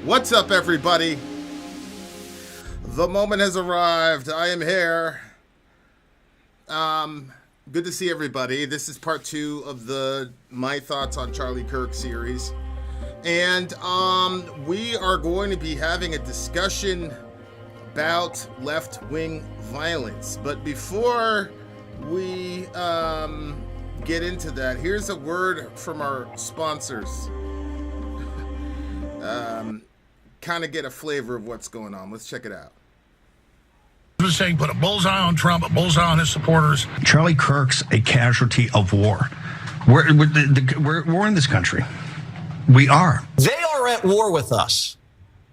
What's up, everybody? The moment has arrived. I am here. Good to see everybody. This is part 2 of the My Thoughts on Charlie Kirk series. And we are going to be having a discussion about left-wing violence. But before we get into that, here's a word from our sponsors. Kind of get a flavor of what's going on. Let's check it out. Was saying put a bullseye on Trump, a bullseye on his supporters. Charlie Kirk's a casualty of war. We're in this country. We are. They are at war with us.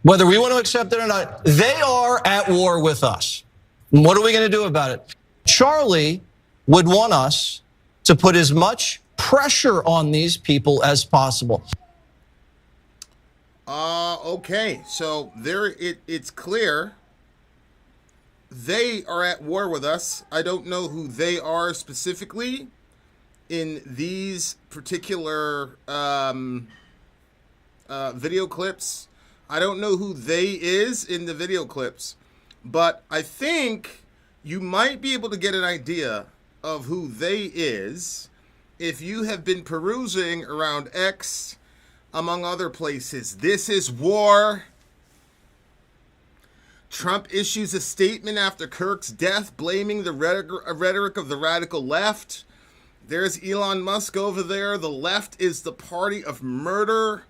Whether we want to accept it or not, they are at war with us. And what are we going to do about it? Charlie would want us to put as much pressure on these people as possible. Okay, so it's clear they are at war with us. I don't know who they are specifically in these particular video clips. I don't know who they is in the video clips, but I think you might be able to get an idea of who they is if you have been perusing around X, among other places. This is war. Trump issues a statement after Kirk's death, blaming the rhetoric of the radical left. There's Elon Musk over there. The left is the party of murder.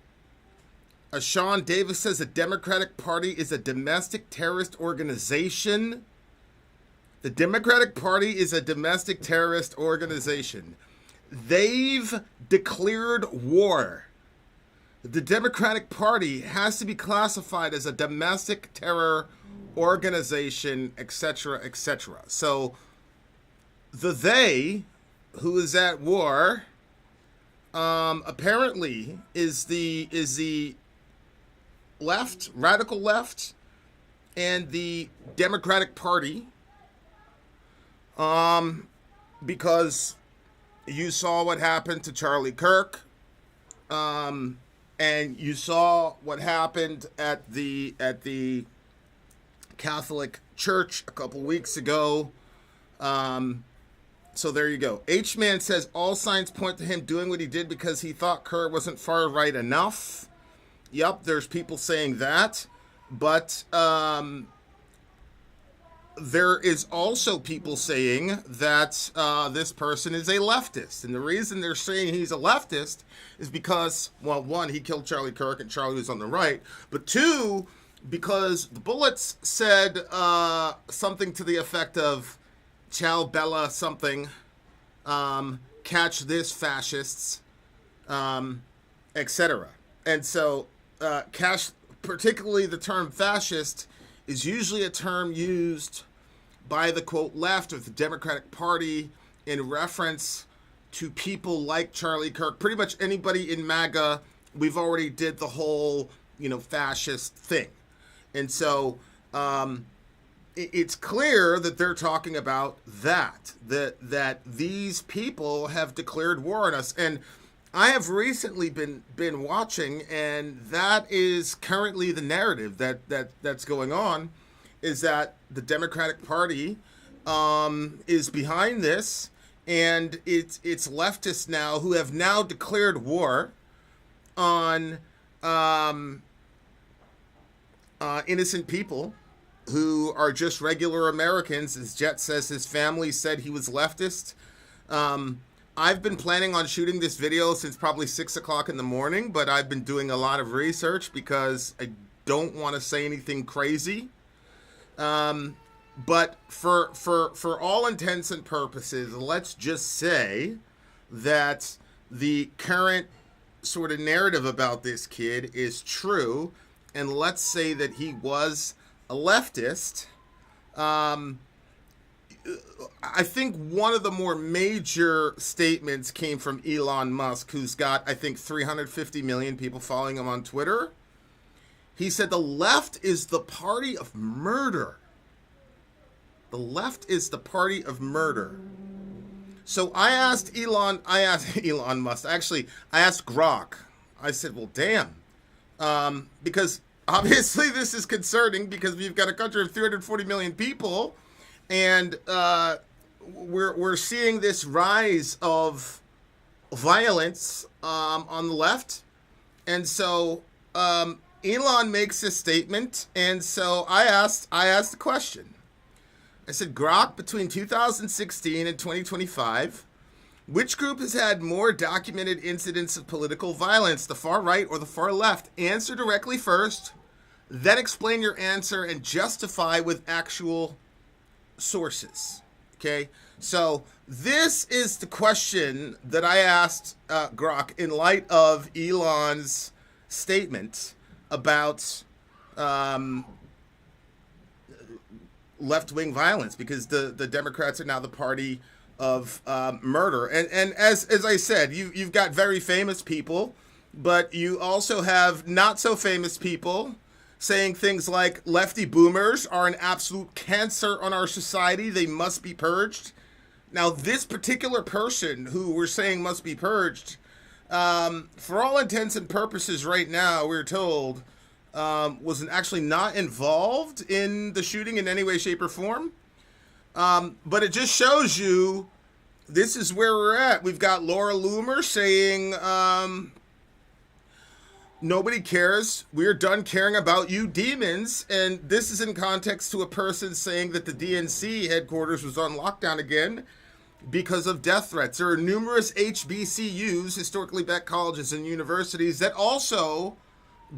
Sean Davis says the Democratic Party is a domestic terrorist organization. The Democratic Party is a domestic terrorist organization. They've declared war. The Democratic Party has to be classified as a domestic terror organization, etc., etc. So the they who is at war apparently is the left, radical left, and the Democratic Party, because you saw what happened to Charlie Kirk. And you saw what happened at the Catholic Church a couple weeks ago. So there you go. H-Man says all signs point to him doing what he did because he thought Kerr wasn't far right enough. Yep, there's people saying that. But there is also people saying that this person is a leftist. And the reason they're saying he's a leftist is because, well, one, he killed Charlie Kirk and Charlie was on the right. But two, because the bullets said something to the effect of, Ciao Bella something, catch this fascists, etc. And so, particularly the term fascist is usually a term used by the, quote, left or the Democratic Party in reference to people like Charlie Kirk. Pretty much anybody in MAGA, we've already did the whole, fascist thing. And so it's clear that they're talking about that these people have declared war on us. And I have recently been watching, and that is currently the narrative that's going on, is that the Democratic Party is behind this, and it's leftists now who have now declared war on innocent people who are just regular Americans. As Jet says, his family said he was leftist. I've been planning on shooting this video since probably 6 o'clock in the morning, but I've been doing a lot of research because I don't want to say anything crazy. But for all intents and purposes, let's just say that the current sort of narrative about this kid is true, and let's say that he was a leftist. I think one of the more major statements came from Elon Musk, who's got, I think, 350 million people following him on Twitter. He said the left is the party of murder. The left is the party of murder. So I asked Elon Musk, actually, I asked Grok. I said, well, damn. Because obviously this is concerning because we've got a country of 340 million people, and we're seeing this rise of violence on the left. And so Elon makes a statement, and so I asked the question. I said, Grok, between 2016 and 2025, which group has had more documented incidents of political violence, the far right or the far left? Answer directly first, then explain your answer and justify with actual sources. Okay, so this is the question that I asked Grok in light of Elon's statement about left-wing violence, because the Democrats are now the party of murder. And as I said, you've got very famous people, but you also have not so famous people saying things like lefty boomers are an absolute cancer on our society. They must be purged. Now, this particular person who we're saying must be purged, for all intents and purposes right now, we're told, was actually not involved in the shooting in any way, shape, or form. But it just shows you this is where we're at. We've got Laura Loomer saying, nobody cares. We're done caring about you demons. And this is in context to a person saying that the DNC headquarters was on lockdown again because of death threats. There are numerous HBCUs, historically black colleges and universities, that also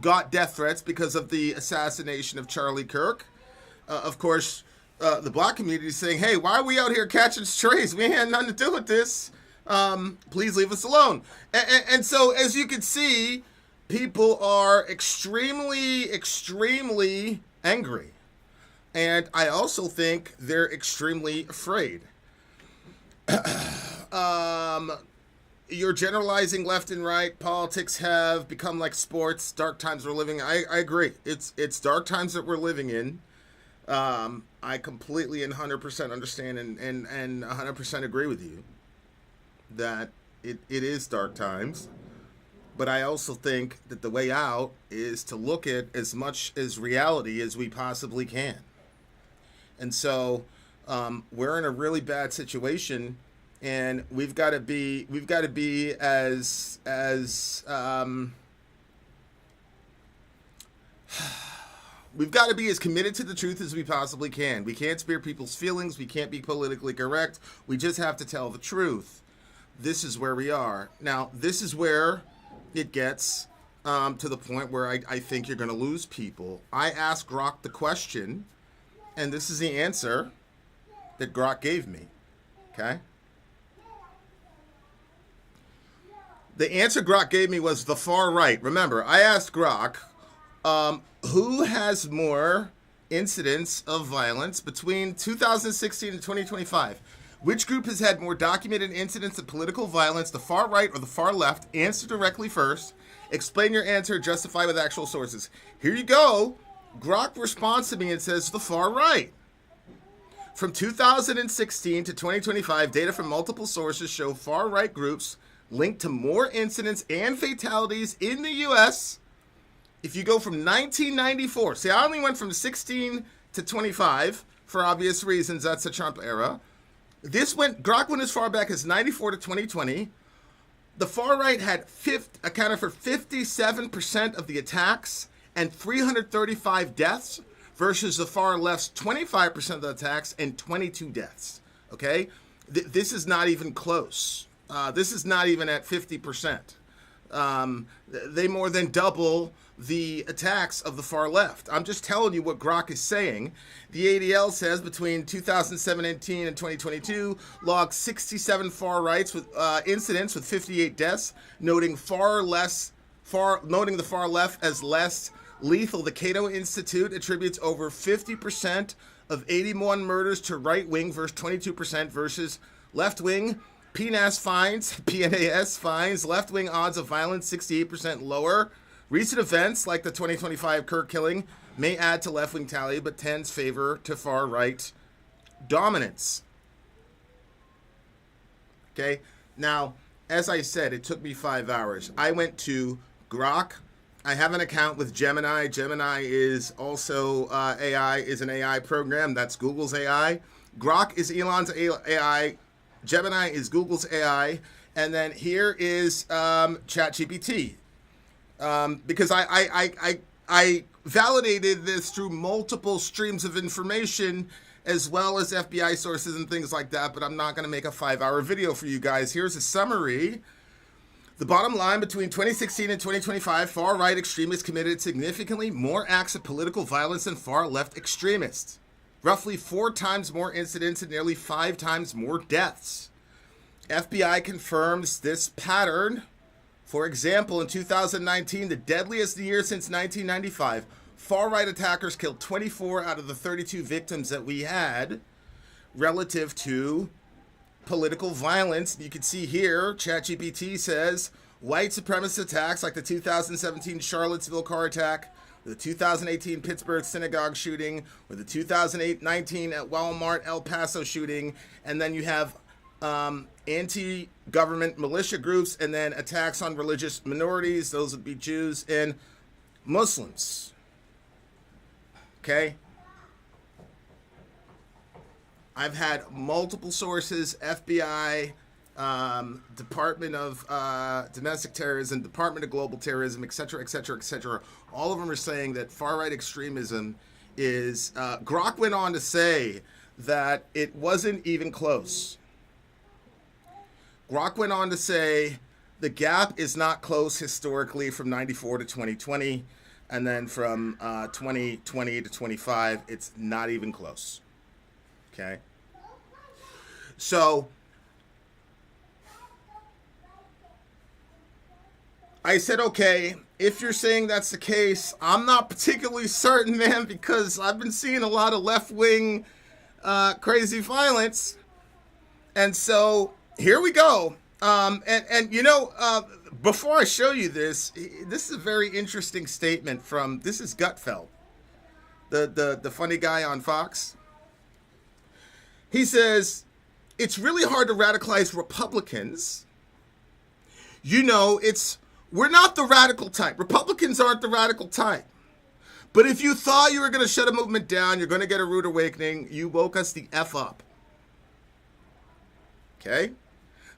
got death threats because of the assassination of Charlie Kirk. Of course, the black community is saying, hey, why are we out here catching strays? We ain't had nothing to do with this. Please leave us alone. And so, as you can see, people are extremely, extremely angry. And I also think they're extremely afraid. You're generalizing left and right. Politics have become like sports. Dark times we're living in. I agree. It's dark times that we're living in. I completely and 100% understand and 100% agree with you that it is dark times. But I also think that the way out is to look at as much as reality as we possibly can. And so we're in a really bad situation, and we've got to be as we've got to be as committed to the truth as we possibly can. We can't spare people's feelings. We can't be politically correct. We just have to tell the truth. This is where we are. Now, this is where it gets to the point where I think you're going to lose people. I asked Grok the question, and this is the answer that Grok gave me. Okay? The answer Grok gave me was the far right. Remember, I asked Grok, who has more incidents of violence between 2016 and 2025? Which group has had more documented incidents of political violence, the far right or the far left? Answer directly first. Explain your answer, justify with actual sources. Here you go. Grok responds to me and says the far right. From 2016 to 2025, data from multiple sources show far right groups linked to more incidents and fatalities in the U.S. If you go from 1994, see, I only went from 16 to 25 for obvious reasons. That's the Trump era. Grok went as far back as 94 to 2020. The far right had accounted for 57% of the attacks and 335 deaths versus the far left's 25% of the attacks and 22 deaths. Okay? This is not even close. This is not even at 50%. They more than double the attacks of the far left. I'm just telling you what Grok is saying. The ADL says between 2017 and 2022, logged 67 far rights with incidents with 58 deaths, noting the far left as less lethal. The Cato Institute attributes over 50% of 81 murders to right wing versus 22% versus left wing. PNAS finds left wing odds of violence 68% lower. Recent events like the 2025 Kirk killing may add to left-wing tally, but tends favor to far-right dominance. Okay? Now, as I said, it took me 5 hours. I went to Grok. I have an account with Gemini. Gemini is also is an AI program. That's Google's AI. Grok is Elon's AI. Gemini is Google's AI. And then here is ChatGPT. Because I validated this through multiple streams of information as well as FBI sources and things like that, but I'm not going to make a 5-hour video for you guys. Here's a summary. The bottom line, between 2016 and 2025, far-right extremists committed significantly more acts of political violence than far-left extremists. Roughly 4 times more incidents and nearly 5 times more deaths. FBI confirms this pattern. For example, in 2019, the deadliest year since 1995, far-right attackers killed 24 out of the 32 victims that we had relative to political violence. You can see here, ChatGPT says, white supremacist attacks like the 2017 Charlottesville car attack, the 2018 Pittsburgh synagogue shooting, or the 2019 at Walmart El Paso shooting, and then you have anti-government militia groups, and then attacks on religious minorities. Those would be Jews and Muslims. Okay? I've had multiple sources, FBI, Department of Domestic Terrorism, Department of Global Terrorism, et cetera, et cetera, et cetera. All of them are saying that far-right extremism is... Grok went on to say that it wasn't even close. Grok went on to say the gap is not close historically from 94 to 2020, and then from 2020 to 25, it's not even close. Okay? So, I said, okay, if you're saying that's the case, I'm not particularly certain, man, because I've been seeing a lot of left-wing crazy violence. And so, here we go. And you know, before I show you this is a very interesting statement from, this is Gutfeld, the funny guy on Fox. He says, it's really hard to radicalize Republicans. You know, we're not the radical type. Republicans aren't the radical type. But if you thought you were going to shut a movement down, you're going to get a rude awakening, you woke us the F up. Okay?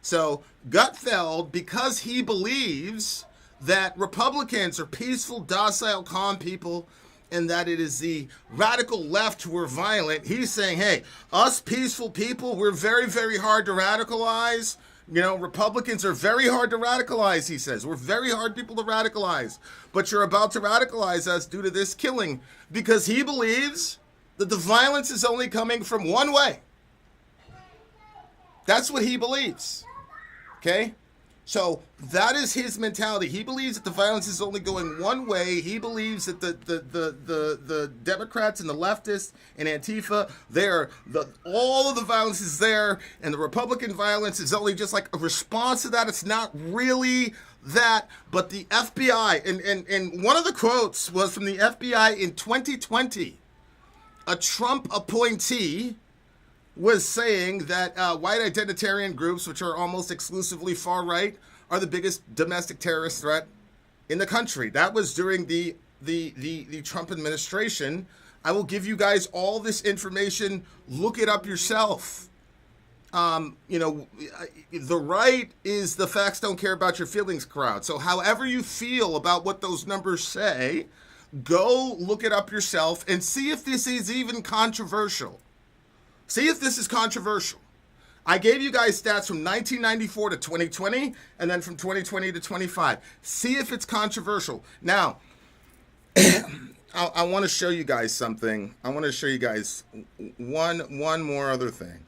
So, Gutfeld, because he believes that Republicans are peaceful, docile, calm people, and that it is the radical left who are violent, he's saying, hey, us peaceful people, we're very, very hard to radicalize. You know, Republicans are very hard to radicalize, he says. We're very hard people to radicalize. But you're about to radicalize us due to this killing, because he believes that the violence is only coming from one way. That's what he believes. Okay? So that is his mentality. He believes that the violence is only going one way. He believes that the Democrats and the leftists and Antifa, all of the violence is there, and the Republican violence is only just like a response to that. It's not really that, but the FBI, and one of the quotes was from the FBI in 2020. A Trump appointee was saying that white identitarian groups, which are almost exclusively far-right, are the biggest domestic terrorist threat in the country. That was during the Trump administration. I will give you guys all this information. Look it up yourself. You know, the right is the facts don't care about your feelings crowd. So however you feel about what those numbers say, go look it up yourself and see if this is even controversial. See if this is controversial. I gave you guys stats from 1994 to 2020, and then from 2020 to 25. See if it's controversial. Now, I want to show you guys something. I want to show you guys one more other thing.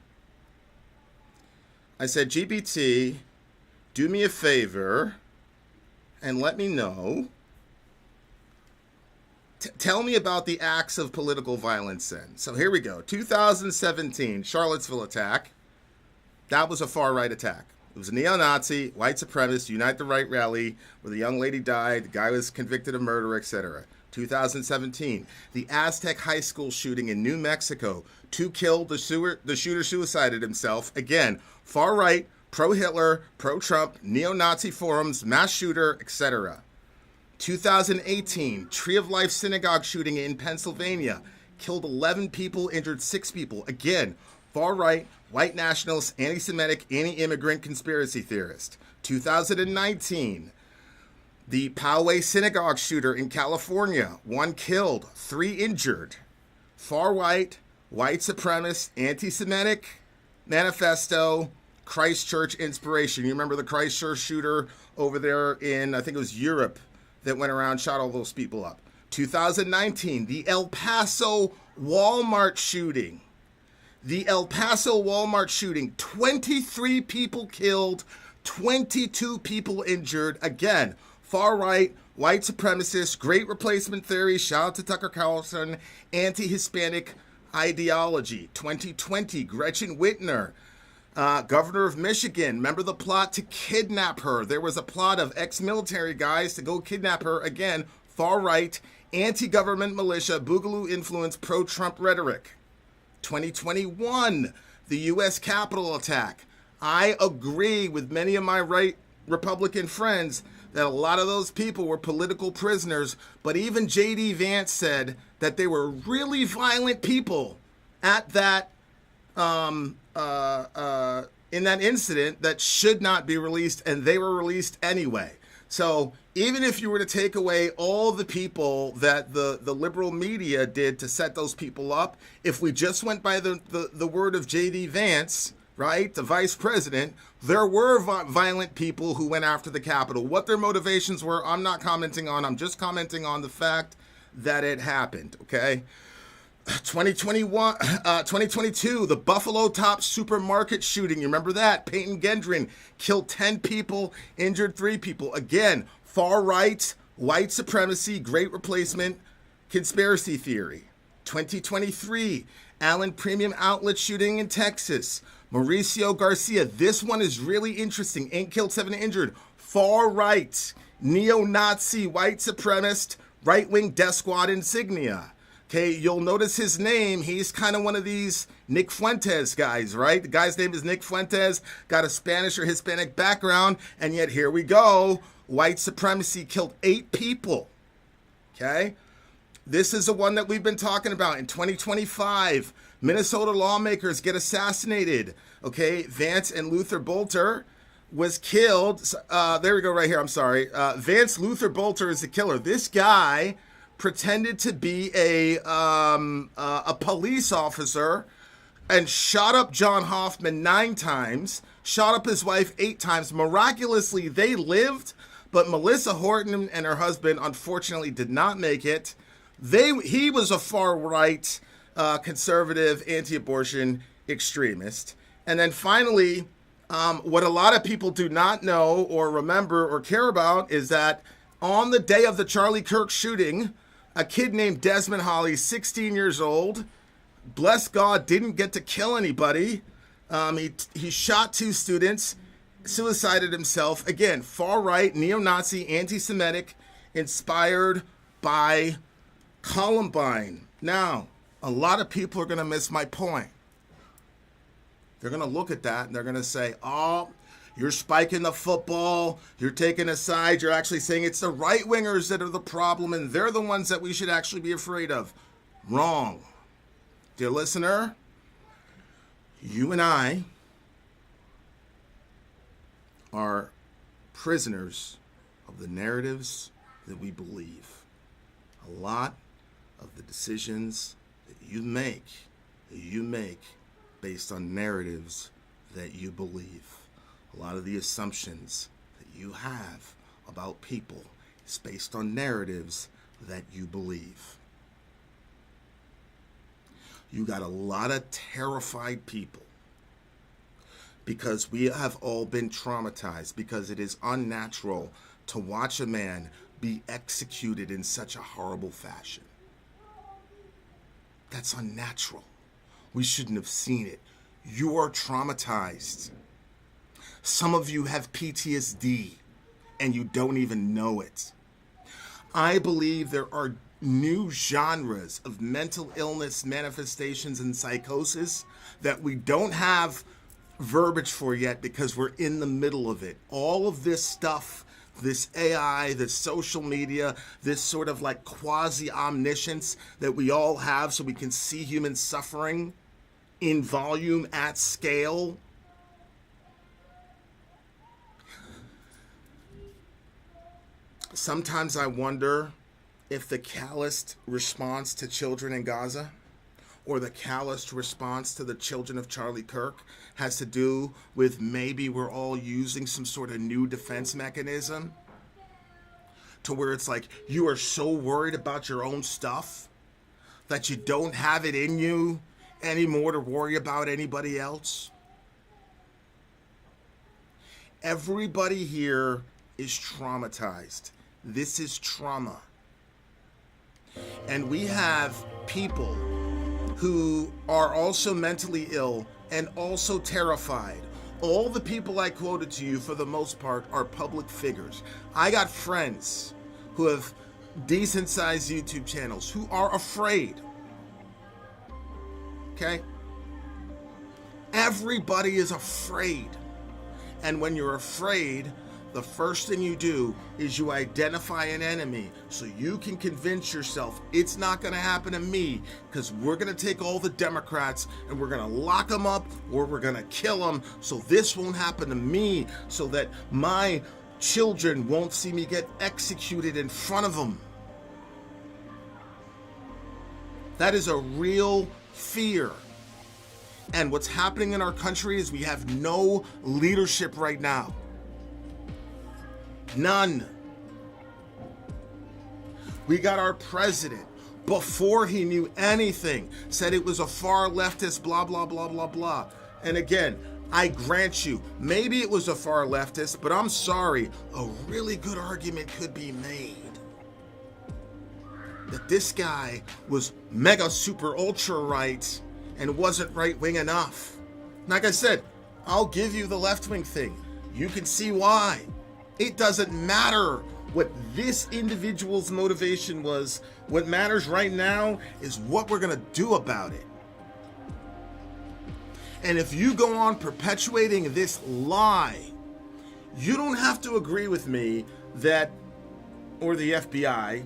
I said, GPT, do me a favor and let me know. Tell me about the acts of political violence then. So here we go. 2017 Charlottesville attack. That was a far-right attack. It was a neo-Nazi, white supremacist, Unite the Right rally where the young lady died, the guy was convicted of murder, etc. 2017, the Aztec High School shooting in New Mexico. 2 killed, the shooter suicided himself. Again, far-right, pro-Hitler, pro-Trump, neo-Nazi forums, mass shooter, etc. 2018, Tree of Life synagogue shooting in Pennsylvania. Killed 11 people, injured 6 people. Again, far-right, white nationalist, anti-Semitic, anti-immigrant conspiracy theorist. 2019, the Poway synagogue shooter in California. 1 killed, 3 injured. Far-right, white supremacist, anti-Semitic manifesto, Christchurch inspiration. You remember the Christchurch shooter over there in, I think it was Europe, that went around, shot all those people up. 2019, the El Paso Walmart shooting. The El Paso Walmart shooting, 23 people killed, 22 people injured. Again, far-right, white supremacist, great replacement theory, shout out to Tucker Carlson, anti-Hispanic ideology. 2020, Gretchen Whitmer, governor of Michigan. Remember the plot to kidnap her? There was a plot of ex-military guys to go kidnap her. Again, far-right, anti-government militia, Boogaloo influence, pro-Trump rhetoric. 2021, the U.S. Capitol attack. I agree with many of my right Republican friends that a lot of those people were political prisoners, but even J.D. Vance said that they were really violent people at that in that incident that should not be released, and they were released anyway. So even if you were to take away all the people that the liberal media did to set those people up, if we just went by the word of J.D. Vance, right, the vice president, there were violent people who went after the Capitol. What their motivations were, I'm not commenting on. I'm just commenting on the fact that it happened, okay? 2022, the Buffalo Top supermarket shooting. You remember that? Peyton Gendron killed 10 people, injured 3 people. Again, far right, white supremacy, great replacement, conspiracy theory. 2023, Allen Premium Outlet shooting in Texas. Mauricio Garcia. This one is really interesting. 8 killed, 7 injured. Far right, neo-Nazi, white supremacist, right-wing death squad insignia. Okay, you'll notice his name. He's kind of one of these Nick Fuentes guys, right? The guy's name is Nick Fuentes, got a Spanish or Hispanic background, and yet here we go. White supremacy killed 8 people. Okay? This is the one that we've been talking about. In 2025, Minnesota lawmakers get assassinated. Okay, Vance and Luther Bolter was killed. There we go, right here. I'm sorry. Vance Luther Bolter is the killer. This guy pretended to be a police officer and shot up John Hoffman 9 times, shot up his wife 8 times. Miraculously, they lived, but Melissa Horton and her husband unfortunately did not make it. He was a far-right, conservative, anti-abortion extremist. And then finally, what a lot of people do not know or remember or care about is that on the day of the Charlie Kirk shooting, a kid named Desmond Holly, 16 years old, bless God, didn't get to kill anybody. He shot 2 students, suicided himself. Again, far-right, neo-Nazi, anti-Semitic, inspired by Columbine. Now, a lot of people are going to miss my point. They're going to look at that and they're going to say, oh, you're spiking the football, you're taking a side, you're actually saying it's the right-wingers that are the problem and they're the ones that we should actually be afraid of. Wrong. Dear listener, you and I are prisoners of the narratives that we believe. A lot of the decisions that you make based on narratives that you believe. A lot of the assumptions that you have about people is based on narratives that you believe. You got a lot of terrified people because we have all been traumatized, because it is unnatural to watch a man be executed in such a horrible fashion. That's unnatural. We shouldn't have seen it. You are traumatized. Some of you have PTSD and you don't even know it. I believe there are new genres of mental illness manifestations and psychosis that we don't have verbiage for yet because we're in the middle of it. All of this stuff this AI, this social media, this sort of like quasi-omniscience that we all have so we can see human suffering in volume at scale. Sometimes I wonder if the calloused response to children in Gaza or the calloused response to the children of Charlie Kirk has to do with maybe we're all using some sort of new defense mechanism to where it's like you are so worried about your own stuff that you don't have it in you anymore to worry about anybody else. Everybody here is traumatized. This is trauma. And we have people who are also mentally ill and also terrified. All the people I quoted to you, for the most part, are public figures. I got friends who have decent-sized YouTube channels who are afraid. Okay? Everybody is afraid. And when you're afraid, the first thing you do is you identify an enemy so you can convince yourself it's not going to happen to me, because we're going to take all the Democrats and we're going to lock them up or we're going to kill them so this won't happen to me, so that my children won't see me get executed in front of them. That is a real fear. And what's happening in our country is we have no leadership right now. None. We got our president, before he knew anything, said it was a far leftist, blah, blah, blah, blah, blah. And again, I grant you, maybe it was a far leftist, but I'm sorry, a really good argument could be made that this guy was mega super ultra right and wasn't right wing enough. Like I said, I'll give you the left wing thing. You can see why. It doesn't matter what this individual's motivation was. What matters right now is what we're going to do about it. And if you go on perpetuating this lie, you don't have to agree with me that, or the FBI,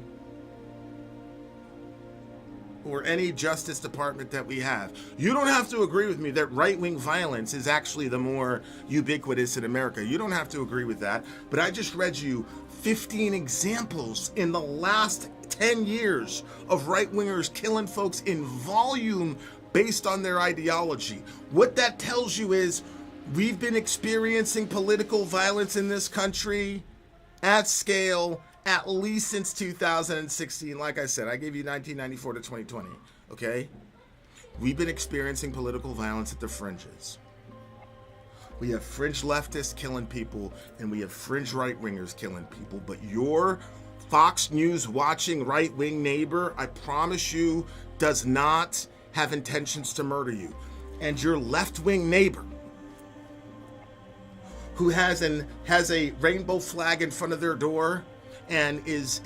or any Justice Department that we have. You don't have to agree with me that right-wing violence is actually the more ubiquitous in America. You don't have to agree with that. But I just read you 15 examples in the last 10 years of right-wingers killing folks in volume based on their ideology. What that tells you is we've been experiencing political violence in this country at scale at least since 2016. Like I said, I gave you 1994 to 2020, okay? We've been experiencing political violence at the fringes. We have fringe leftists killing people, and we have fringe right-wingers killing people. But your Fox News watching right-wing neighbor, I promise you, does not have intentions to murder you. And your left-wing neighbor, who has a rainbow flag in front of their door, and is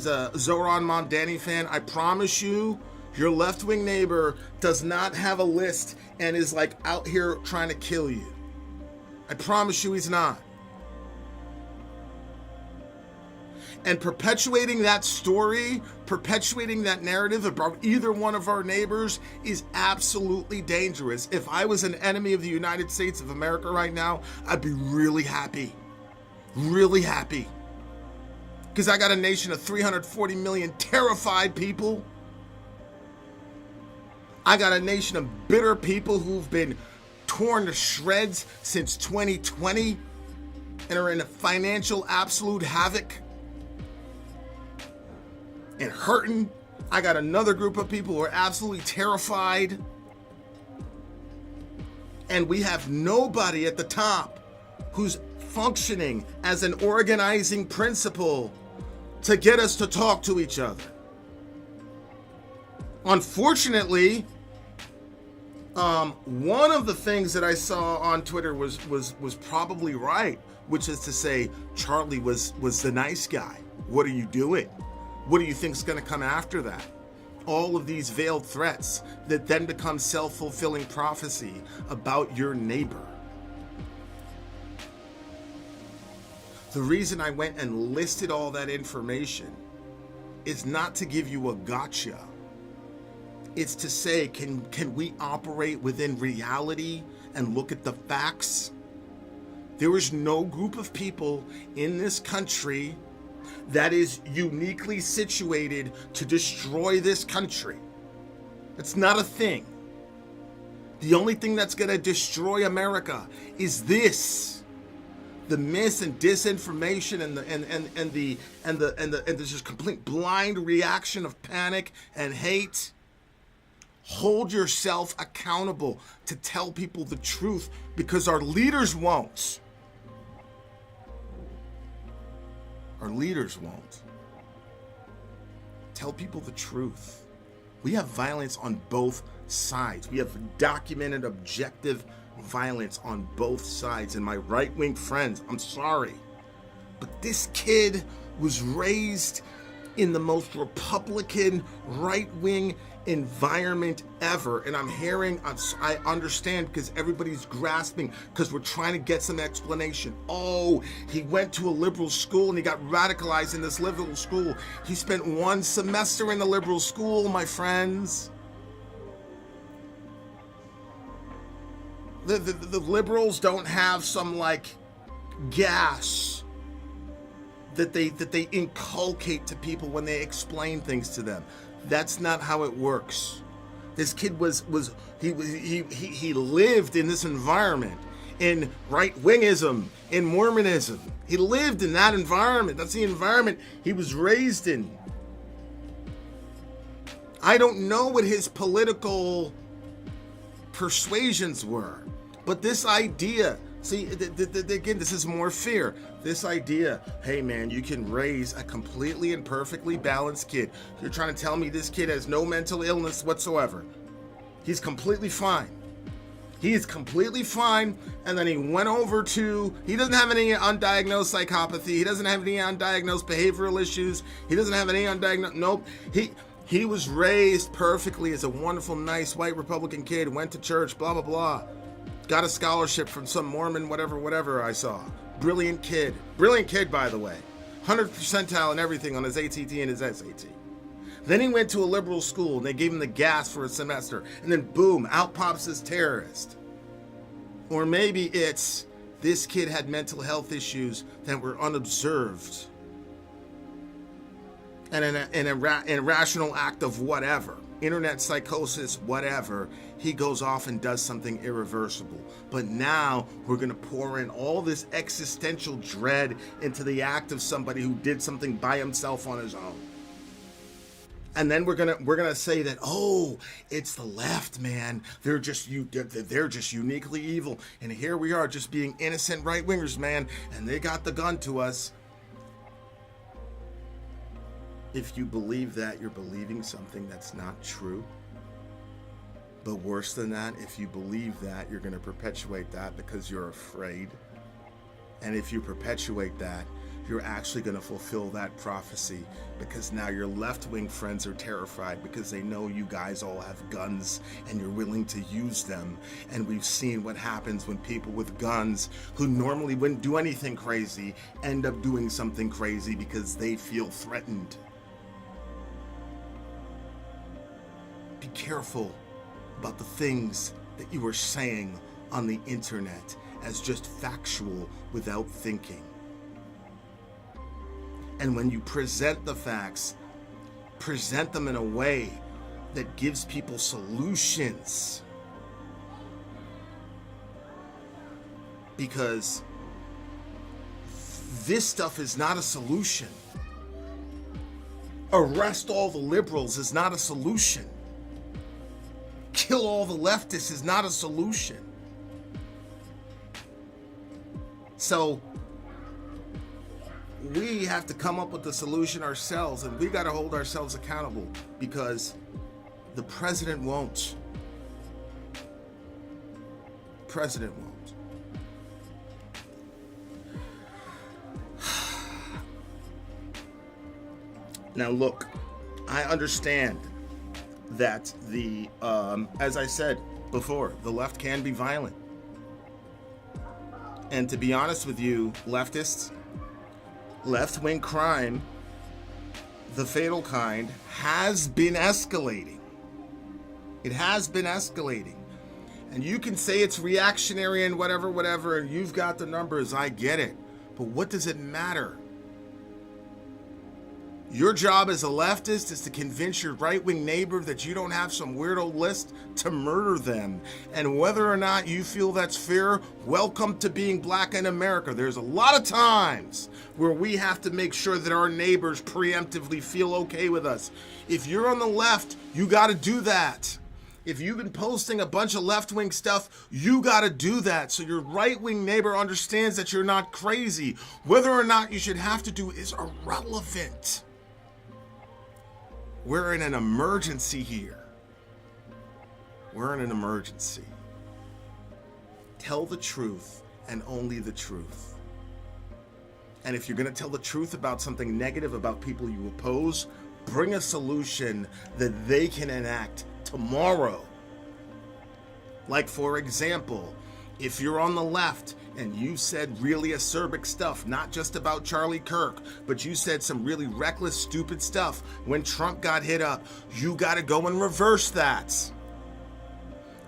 a Zoran Mondani fan, I promise you, your left-wing neighbor does not have a list and is like out here trying to kill you. I promise you he's not. And perpetuating that story, perpetuating that narrative about either one of our neighbors is absolutely dangerous. If I was an enemy of the United States of America right now, I'd be really happy. Really happy. Because I got a nation of 340 million terrified people. I got a nation of bitter people who've been torn to shreds since 2020 and are in a financial absolute havoc and hurting. I got another group of people who are absolutely terrified. And we have nobody at the top who's functioning as an organizing principle to get us to talk to each other. Unfortunately, one of the things that I saw on Twitter was probably right, which is to say Charlie was the nice guy. What are you doing? What do you think is going to come after that? All of these veiled threats that then become self-fulfilling prophecy about your neighbor. The reason I went and listed all that information is not to give you a gotcha. It's to say, can we operate within reality and look at the facts? There is no group of people in this country that is uniquely situated to destroy this country. It's not a thing. The only thing that's going to destroy America is this: the mis and disinformation and the just complete blind reaction of panic and hate. Hold yourself accountable to tell people the truth, because our leaders won't. Our leaders won't. Tell people the truth. We have violence on both sides. We have documented, objective violence on both sides. And my right-wing friends, I'm sorry, but this kid was raised in the most Republican right-wing environment ever. And I understand, because everybody's grasping, because we're trying to get some explanation. Oh, he went to a liberal school and he got radicalized in this liberal school. He spent 1 semester in the liberal school, my friends. The liberals don't have some like gas that they inculcate to people when they explain things to them. That's not how it works. This kid he lived in this environment, in right-wingism, in Mormonism. He lived in that environment. That's the environment he was raised in. I don't know what his political persuasions were, but this idea, see, again, this is more fear. This idea, hey man, you can raise a completely and perfectly balanced kid. You're trying to tell me this kid has no mental illness whatsoever. He's completely fine. He is completely fine. And then he went over to, he doesn't have any undiagnosed psychopathy. He doesn't have any undiagnosed behavioral issues. He doesn't have any undiagnosed, nope. He was raised perfectly as a wonderful, nice, white Republican kid, went to church, blah, blah, blah. Got a scholarship from some Mormon, whatever I saw. Brilliant kid, by the way. 100th percentile and everything on his ATT and his SAT. Then he went to a liberal school and they gave him the gas for a semester. And then boom, out pops this terrorist. Or maybe it's this kid had mental health issues that were unobserved. And in a rational act of whatever, internet psychosis, whatever, he goes off and does something irreversible. But now we're going to pour in all this existential dread into the act of somebody who did something by himself on his own. And then we're gonna say that, oh, it's the left, man. They're just uniquely evil. And here we are, just being innocent right-wingers, man. And they got the gun to us. If you believe that, you're believing something that's not true. But worse than that, if you believe that, you're going to perpetuate that because you're afraid. And if you perpetuate that, you're actually going to fulfill that prophecy, because now your left-wing friends are terrified because they know you guys all have guns and you're willing to use them. And we've seen what happens when people with guns, who normally wouldn't do anything crazy, end up doing something crazy because they feel threatened. Be careful about the things that you are saying on the internet as just factual without thinking. And when you present the facts, present them in a way that gives people solutions. Because this stuff is not a solution. Arrest all the liberals is not a solution. Kill all the leftists is not a solution. So we have to come up with the solution ourselves, and we got to hold ourselves accountable, because the president won't. The president won't. Now look, I understand that as I said before, the left can be violent. And to be honest with you, leftists, left-wing crime, the fatal kind, has been escalating. It has been escalating. And you can say it's reactionary and whatever, and you've got the numbers, I get it. But what does it matter? Your job as a leftist is to convince your right-wing neighbor that you don't have some weirdo list to murder them. And whether or not you feel that's fair, welcome to being black in America. There's a lot of times where we have to make sure that our neighbors preemptively feel okay with us. If you're on the left, you got to do that. If you've been posting a bunch of left-wing stuff, you got to do that so your right-wing neighbor understands that you're not crazy. Whether or not you should have to do is irrelevant. We're in an emergency here. We're in an emergency. Tell the truth and only the truth. And if you're going to tell the truth about something negative about people you oppose, bring a solution that they can enact tomorrow. Like, for example, if you're on the left and you said really acerbic stuff, not just about Charlie Kirk, but you said some really reckless, stupid stuff when Trump got hit up, you got to go and reverse that.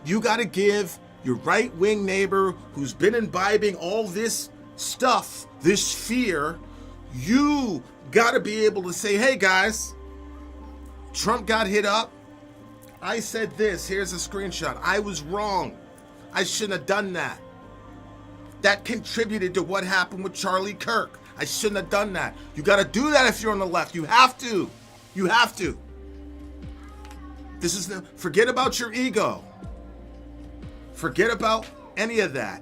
You got to give your right-wing neighbor who's been imbibing all this stuff, this fear, you got to be able to say, hey guys, Trump got hit up. I said this, here's a screenshot. I was wrong. I shouldn't have done that. That contributed to what happened with Charlie Kirk. I shouldn't have done that. You got to do that if you're on the left. You have to. You have to. Forget about your ego. Forget about any of that.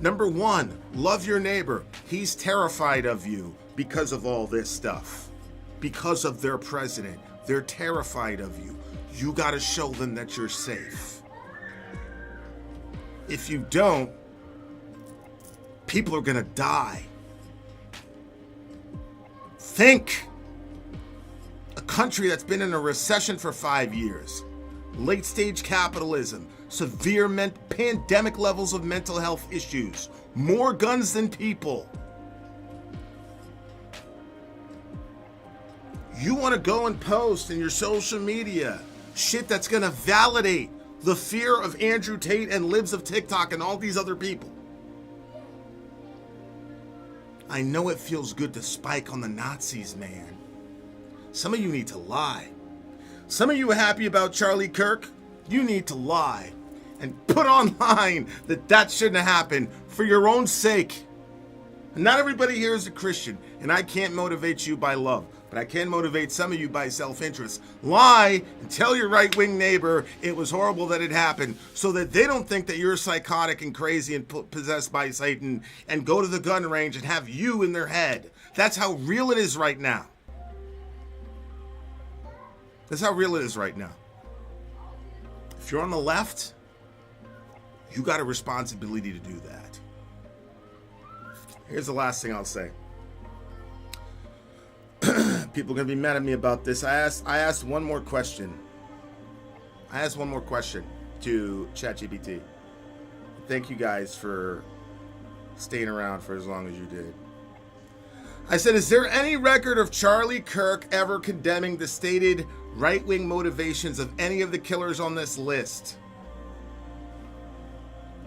Number one, love your neighbor. He's terrified of you because of all this stuff. Because of their president. They're terrified of you. You got to show them that you're safe. If you don't, people are going to die. Think. A country that's been in a recession for 5 years, late stage capitalism, severe pandemic levels of mental health issues, more guns than people. You want to go and post in your social media shit that's going to validate the fear of Andrew Tate and libs of TikTok and all these other people. I know it feels good to spike on the Nazis, man. Some of you need to lie. Some of you are happy about Charlie Kirk. You need to lie and put online that shouldn't have happened for your own sake. Not everybody here is a Christian, and I can't motivate you by love, but I can motivate some of you by self-interest. Lie and tell your right-wing neighbor it was horrible that it happened so that they don't think that you're psychotic and crazy and possessed by Satan and go to the gun range and have you in their head. That's how real it is right now. That's how real it is right now. If you're on the left, you got a responsibility to do that. Here's the last thing I'll say. People are going to be mad at me about this. I asked one more question. I asked one more question to ChatGPT. Thank you guys for staying around for as long as you did. I said, is there any record of Charlie Kirk ever condemning the stated right-wing motivations of any of the killers on this list?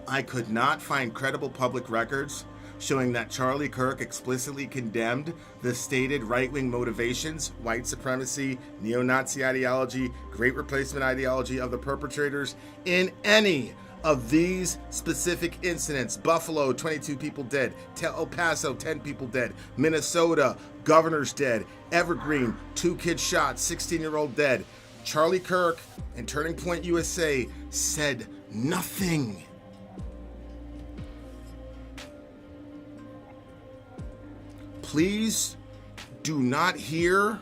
I could not find credible public records showing that Charlie Kirk explicitly condemned the stated right-wing motivations, white supremacy, neo-Nazi ideology, great replacement ideology of the perpetrators in any of these specific incidents. Buffalo, 22 people dead. El Paso, 10 people dead. Minnesota, governors dead. Evergreen, 2 kids shot, 16-year-old dead. Charlie Kirk and Turning Point USA said nothing. Please do not hear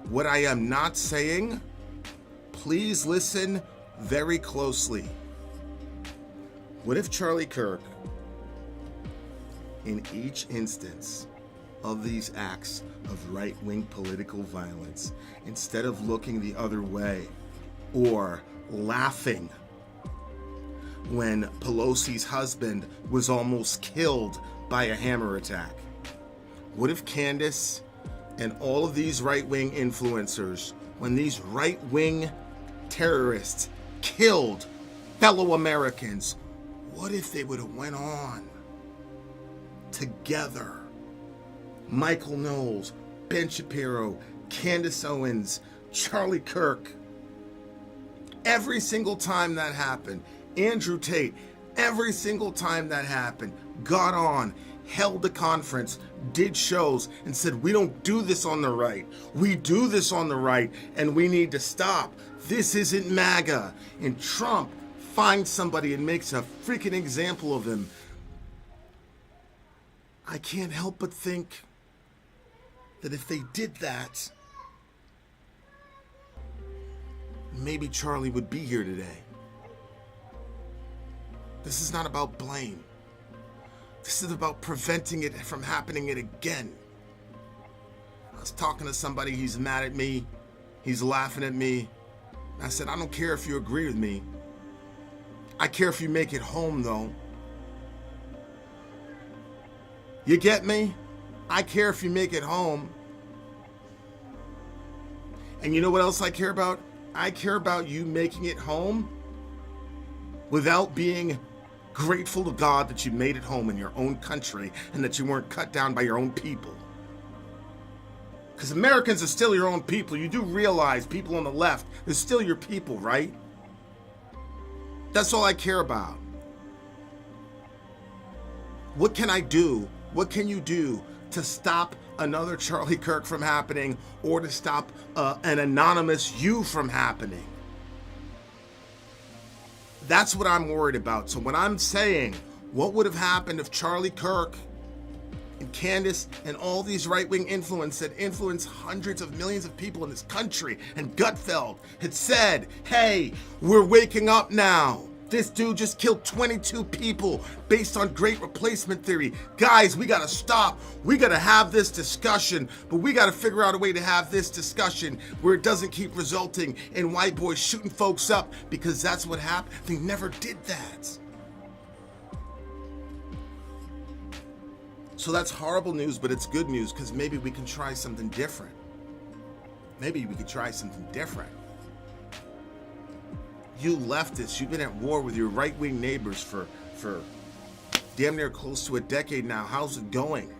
what I am not saying. Please listen very closely. What if Charlie Kirk, in each instance of these acts of right-wing political violence, instead of looking the other way or laughing when Pelosi's husband was almost killed by a hammer attack, What if Candace and all of these right-wing influencers, when these right-wing terrorists killed fellow Americans, what if they would have went on together? Michael Knowles, Ben Shapiro, Candace Owens, Charlie Kirk. Every single time that happened, Andrew Tate, every single time that happened, got on, held a conference, did shows, and said, we don't do this on the right. We do this on the right, and we need to stop. This isn't MAGA. And Trump finds somebody and makes a freaking example of him. I can't help but think that if they did that, maybe Charlie would be here today. This is not about blame. This is about preventing it from happening again. I was talking to somebody, he's mad at me, he's laughing at me. I said, I don't care if you agree with me. I care if you make it home, though. You get me? I care if you make it home. And you know what else I care about? I care about you making it home without being grateful to God that you made it home in your own country and that you weren't cut down by your own people. Because Americans are still your own people. You do realize people on the left, they're still your people, right? That's all I care about. What can I do? What can you do to stop another Charlie Kirk from happening, or to stop an anonymous you from happening? That's what I'm worried about. So when I'm saying, what would have happened if Charlie Kirk and Candace and all these right-wing influence that influence hundreds of millions of people in this country, and Gutfeld had said, hey, we're waking up now. This dude just killed 22 people based on great replacement theory. Guys, we gotta stop. We gotta have this discussion, but we gotta figure out a way to have this discussion where it doesn't keep resulting in white boys shooting folks up, because that's what happened. They never did that. So that's horrible news, but it's good news, because maybe we can try something different. Maybe we could try something different. You leftists, you've been at war with your right-wing neighbors for damn near close to a decade now. How's it going?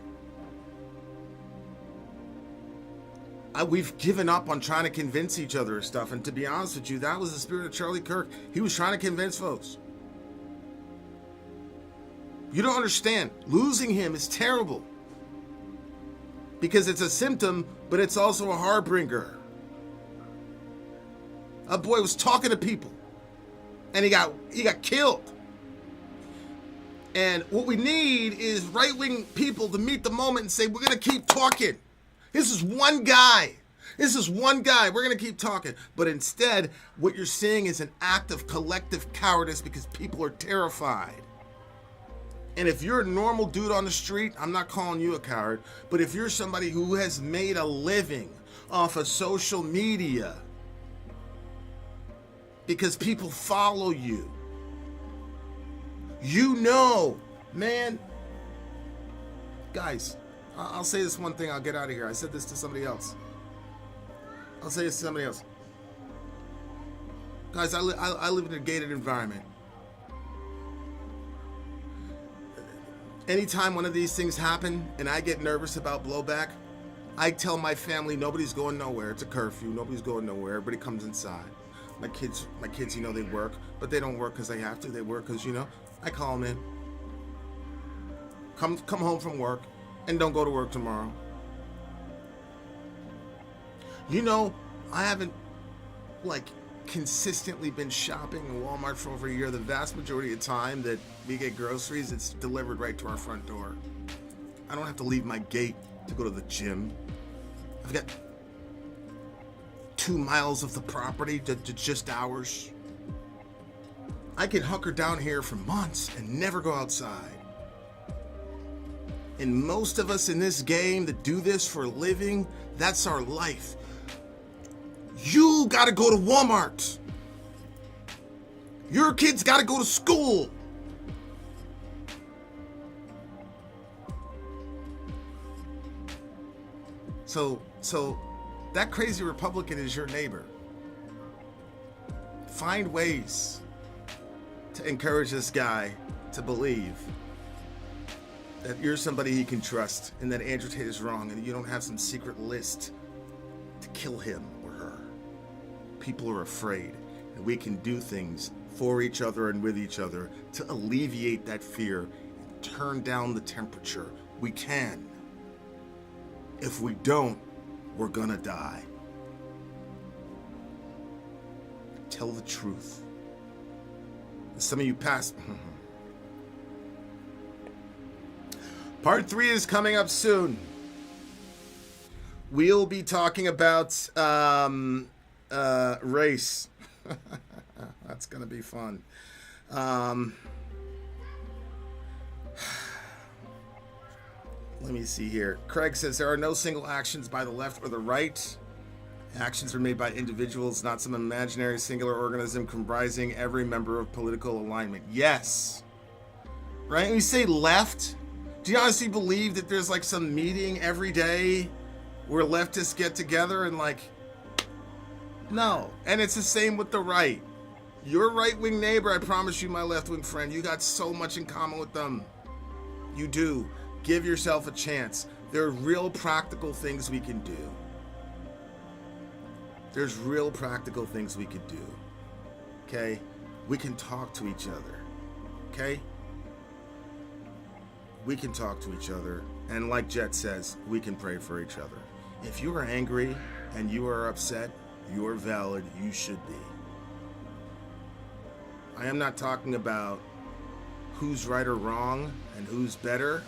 We've given up on trying to convince each other of stuff, and to be honest with you, that was the spirit of Charlie Kirk. He was trying to convince folks. You don't understand. Losing him is terrible, because it's a symptom, but it's also a harbinger. A boy was talking to people, and he got killed. And what we need is right-wing people to meet the moment and say, we're going to keep talking. This is one guy. This is one guy. We're going to keep talking. But instead, what you're seeing is an act of collective cowardice, because people are terrified. And if you're a normal dude on the street, I'm not calling you a coward, but if you're somebody who has made a living off of social media, because people follow you, you know, man. Guys, I'll say this one thing, I'll get out of here. I said this to somebody else. I'll say this to somebody else. Guys, I live in a gated environment. Anytime one of these things happen and I get nervous about blowback, I tell my family, nobody's going nowhere. It's a curfew. Nobody's going nowhere. Everybody comes inside. My kids, you know, they work, but they don't work because they have to. They work because, you know, I call them in. Come home from work and don't go to work tomorrow. You know, I haven't, consistently been shopping in Walmart for over a year. The vast majority of the time that we get groceries, it's delivered right to our front door. I don't have to leave my gate to go to the gym. I've got 2 miles of the property to just ours. I can hunker down here for months and never go outside. And most of us in this game that do this for a living, that's our life. You gotta go to Walmart. Your kids gotta go to school. So that crazy Republican is your neighbor. Find ways to encourage this guy to believe that you're somebody he can trust and that Andrew Tate is wrong and you don't have some secret list to kill him or her. People are afraid, and we can do things for each other and with each other to alleviate that fear and turn down the temperature. We can. If we don't, we're gonna die. Tell the truth. Some of you passed. Part 3 is coming up soon. We'll be talking about race. That's gonna be fun. Let me see here. Craig says there are no single actions by the left or the right. Actions are made by individuals, not some imaginary singular organism comprising every member of political alignment. Yes. Right? When you say left, do you honestly believe that there's like some meeting every day where leftists get together and like, no. And it's the same with the right. Your right-wing neighbor, I promise you, my left-wing friend, you got so much in common with them. You do. Give yourself a chance. There are real practical things we can do. There's real practical things we could do. Okay? We can talk to each other. Okay? We can talk to each other. And like Jet says, we can pray for each other. If you are angry and you are upset, you are valid. You should be. I am not talking about who's right or wrong and who's better.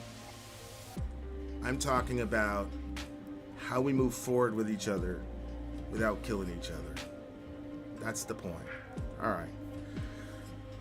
I'm talking about how we move forward with each other without killing each other. That's the point. All right.